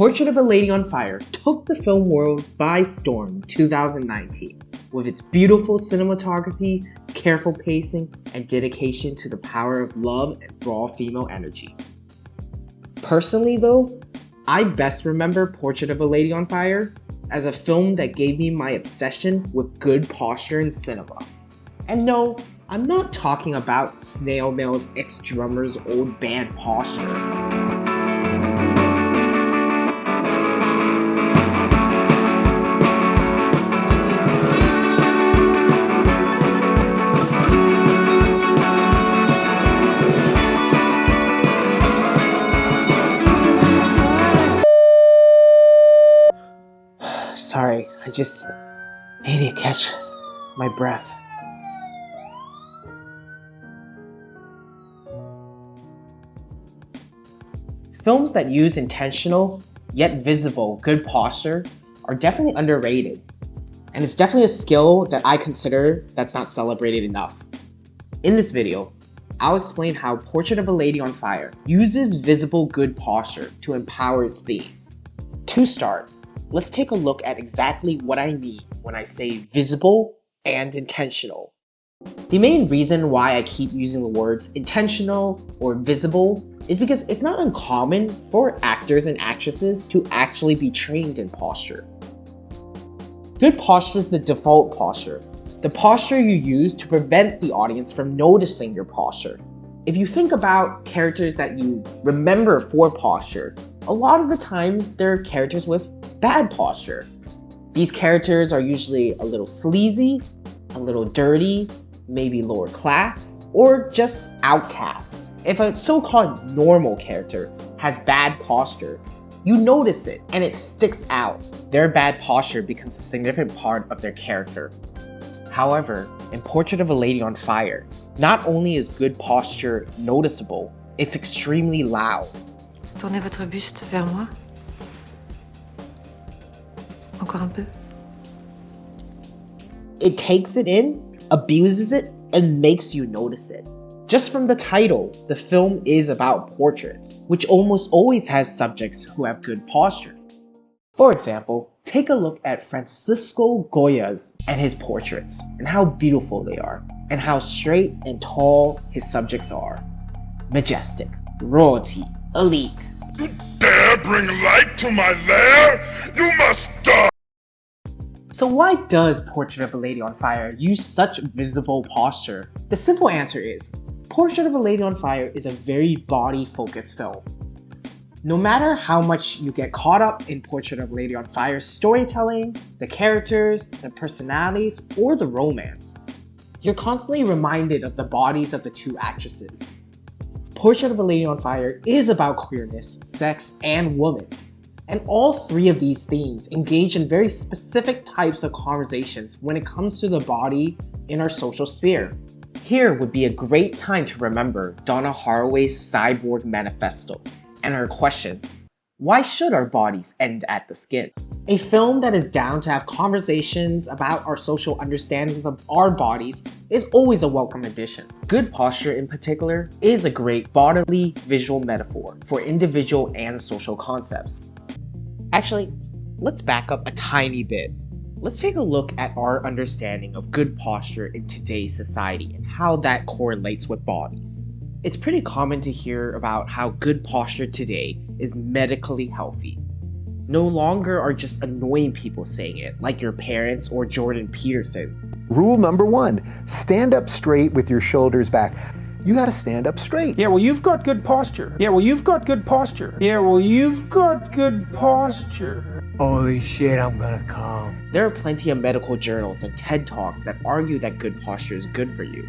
Portrait of a Lady on Fire took the film world by storm in 2019 with its beautiful cinematography, careful pacing, and dedication to the power of love and raw female energy. Personally though, I best remember Portrait of a Lady on Fire as a film that gave me my obsession with good posture in cinema. And no, I'm not talking about Snail Mail's ex-drummer's old bad posture. Sorry, I just need to catch my breath. Films that use intentional, yet visible, good posture are definitely underrated. And it's definitely a skill that I consider that's not celebrated enough. In this video, I'll explain how Portrait of a Lady on Fire uses visible good posture to empower its themes. To start, let's take a look at exactly what I mean when I say visible and intentional. The main reason why I keep using the words intentional or visible is because it's not uncommon for actors and actresses to actually be trained in posture. Good posture is the default posture, the posture you use to prevent the audience from noticing your posture. If you think about characters that you remember for posture, a lot of the times they're characters with bad posture. These characters are usually a little sleazy, a little dirty, maybe lower class, or just outcasts. If a so-called normal character has bad posture, you notice it and it sticks out. Their bad posture becomes a significant part of their character. However, in Portrait of a Lady on Fire, not only is good posture noticeable, it's extremely loud. Tournez votre buste vers moi. Encore un peu. It takes it in, abuses it, and makes you notice it. Just from the title, the film is about portraits, which almost always has subjects who have good posture. For example, take a look at Francisco Goya's and his portraits, and how beautiful they are, and how straight and tall his subjects are. Majestic, royalty, elite. You dare bring light to my lair? You must die! So why does Portrait of a Lady on Fire use such visible posture? The simple answer is, Portrait of a Lady on Fire is a very body-focused film. No matter how much you get caught up in Portrait of a Lady on Fire's storytelling, the characters, the personalities, or the romance, you're constantly reminded of the bodies of the two actresses. Portrait of a Lady on Fire is about queerness, sex, and women. And all three of these themes engage in very specific types of conversations when it comes to the body in our social sphere. Here would be a great time to remember Donna Haraway's Cyborg Manifesto and her question, why should our bodies end at the skin? A film that is down to have conversations about our social understandings of our bodies is always a welcome addition. Good posture in particular is a great bodily visual metaphor for individual and social concepts. Actually, let's back up a tiny bit. Let's take a look at our understanding of good posture in today's society and how that correlates with bodies. It's pretty common to hear about how good posture today is medically healthy. No longer are just annoying people saying it, like your parents or Jordan Peterson. Rule number 1, stand up straight with your shoulders back. You gotta stand up straight. Yeah, well, you've got good posture. Yeah, well, you've got good posture. Yeah, well, you've got good posture. Holy shit, I'm gonna come. There are plenty of medical journals and TED Talks that argue that good posture is good for you.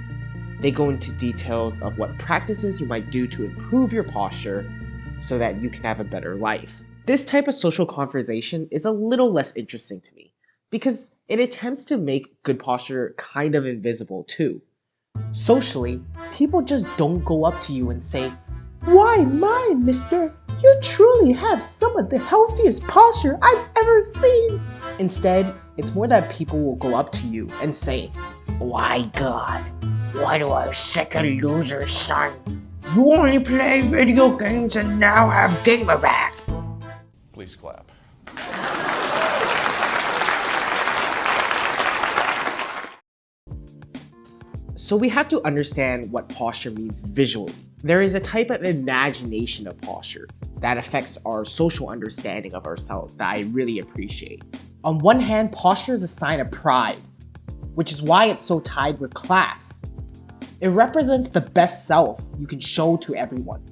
They go into details of what practices you might do to improve your posture so that you can have a better life. This type of social conversation is a little less interesting to me because it attempts to make good posture kind of invisible too. Socially, people just don't go up to you and say, "Why, my mister, you truly have some of the healthiest posture I've ever seen." Instead, it's more that people will go up to you and say, "Why, God, what are such a loser, son? You only play video games and now have gamer back." Please clap. So we have to understand what posture means visually. There is a type of imagination of posture that affects our social understanding of ourselves that I really appreciate. On one hand, posture is a sign of pride, which is why it's so tied with class. It represents the best self you can show to everyone.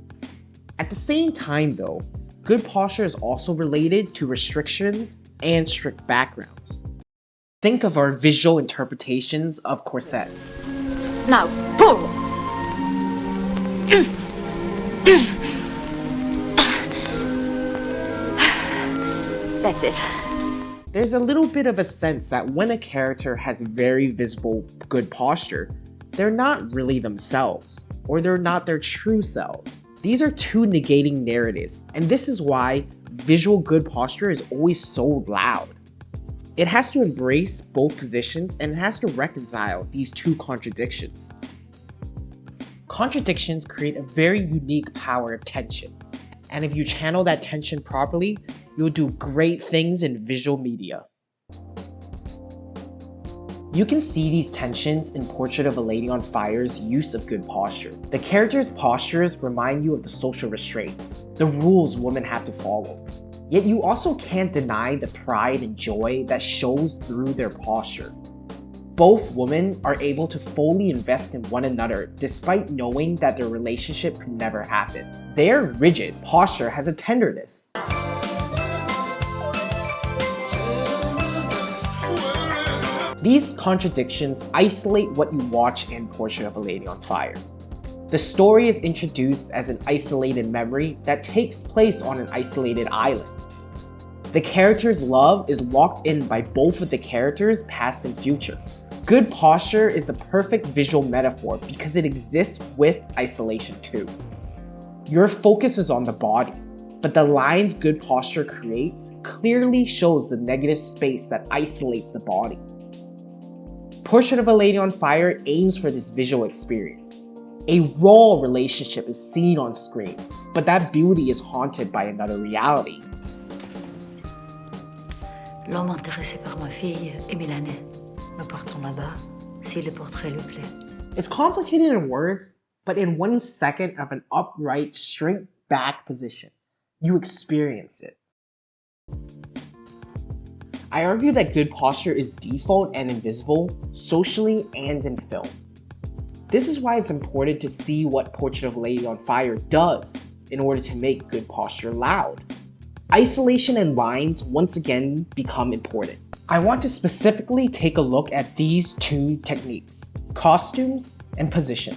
At the same time though, good posture is also related to restrictions and strict backgrounds. Think of our visual interpretations of corsets. Now, pull! That's it. There's a little bit of a sense that when a character has very visible good posture, they're not really themselves, or they're not their true selves. These are two negating narratives, and this is why visual good posture is always so loud. It has to embrace both positions and it has to reconcile these two contradictions. Contradictions create a very unique power of tension, and if you channel that tension properly, you'll do great things in visual media. You can see these tensions in Portrait of a Lady on Fire's use of good posture. The characters' postures remind you of the social restraints, the rules women have to follow. Yet you also can't deny the pride and joy that shows through their posture. Both women are able to fully invest in one another despite knowing that their relationship could never happen. Their rigid posture has a tenderness. These contradictions isolate what you watch in Portrait of a Lady on Fire. The story is introduced as an isolated memory that takes place on an isolated island. The character's love is locked in by both of the characters' past and future. Good posture is the perfect visual metaphor because it exists with isolation too. Your focus is on the body, but the lines good posture creates clearly shows the negative space that isolates the body. Portrait of a Lady on Fire aims for this visual experience. A raw relationship is seen on screen, but that beauty is haunted by another reality. L'homme intéressé par ma fille est milanais. Nous partons là-bas si le portrait lui plaît. It's complicated in words, but in 1 second of an upright, straight back position, you experience it. I argue that good posture is default and invisible, socially and in film. This is why it's important to see what Portrait of a Lady on Fire does in order to make good posture loud. Isolation and lines once again become important. I want to specifically take a look at these two techniques, costumes and position.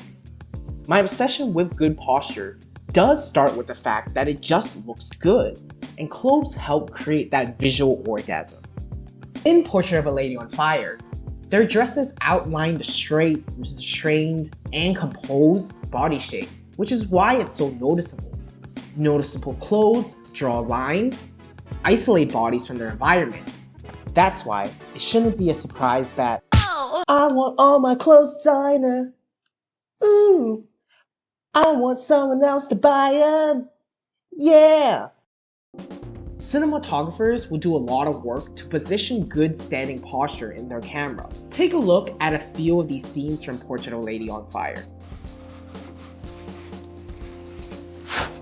My obsession with good posture does start with the fact that it just looks good, and clothes help create that visual orgasm. In Portrait of a Lady on Fire, their dresses outline the straight, restrained, and composed body shape, which is why it's so noticeable. Noticeable clothes draw lines, isolate bodies from their environments. That's why it shouldn't be a surprise that I want all my clothes designer. Ooh, I want someone else to buy them. Yeah. Cinematographers will do a lot of work to position good standing posture in their camera. Take a look at a few of these scenes from Portrait of a Lady on Fire.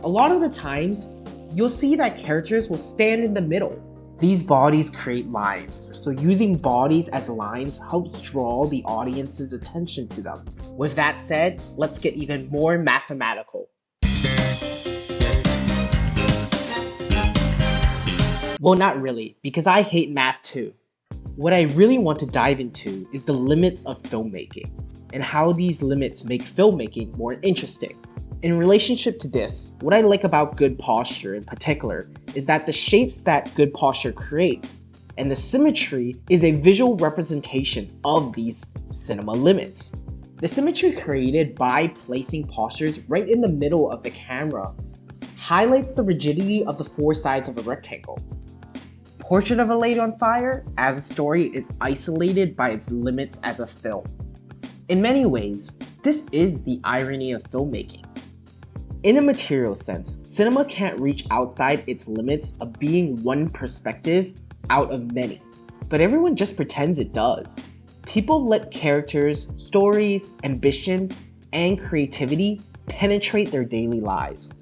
A lot of the times, you'll see that characters will stand in the middle. These bodies create lines, so using bodies as lines helps draw the audience's attention to them. With that said, let's get even more mathematical. Well, not really, because I hate math too. What I really want to dive into is the limits of filmmaking, and how these limits make filmmaking more interesting. In relationship to this, what I like about good posture in particular is that the shapes that good posture creates and the symmetry is a visual representation of these cinema limits. The symmetry created by placing postures right in the middle of the camera highlights the rigidity of the four sides of a rectangle. Portrait of a Lady on Fire, as a story, is isolated by its limits as a film. In many ways, this is the irony of filmmaking. In a material sense, cinema can't reach outside its limits of being one perspective out of many, but everyone just pretends it does. People let characters, stories, ambition, and creativity penetrate their daily lives.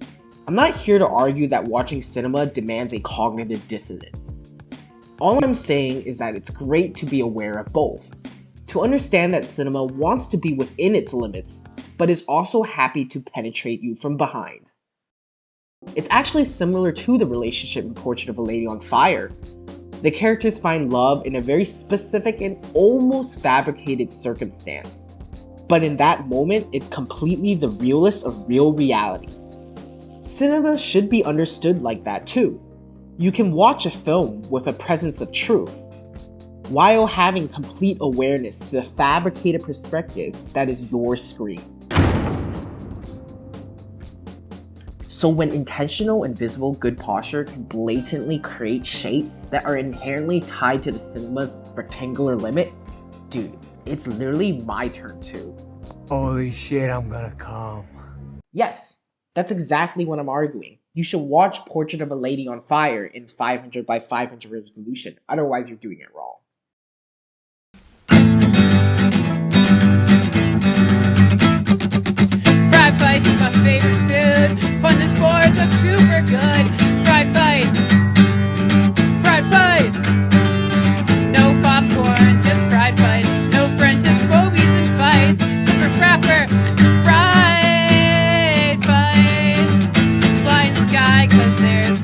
I'm not here to argue that watching cinema demands a cognitive dissonance. All I'm saying is that it's great to be aware of both, to understand that cinema wants to be within its limits, but is also happy to penetrate you from behind. It's actually similar to the relationship in Portrait of a Lady on Fire. The characters find love in a very specific and almost fabricated circumstance. But in that moment, it's completely the realest of real realities. Cinema should be understood like that too. You can watch a film with a presence of truth, while having complete awareness to the fabricated perspective that is your screen. So when intentional and visible good posture can blatantly create shapes that are inherently tied to the cinema's rectangular limit, dude, it's literally my turn too. Holy shit, I'm gonna come. Yes, that's exactly what I'm arguing. You should watch Portrait of a Lady on Fire in 500 by 500 resolution, otherwise you're doing it wrong. Fried rice is my favorite food. Fun and fours are super good. Fried rice. Fried rice. No popcorn, just fried rice. No French's, Fobies, and Vice. Flipper frapper. Fried rice. Flying sky, cause there's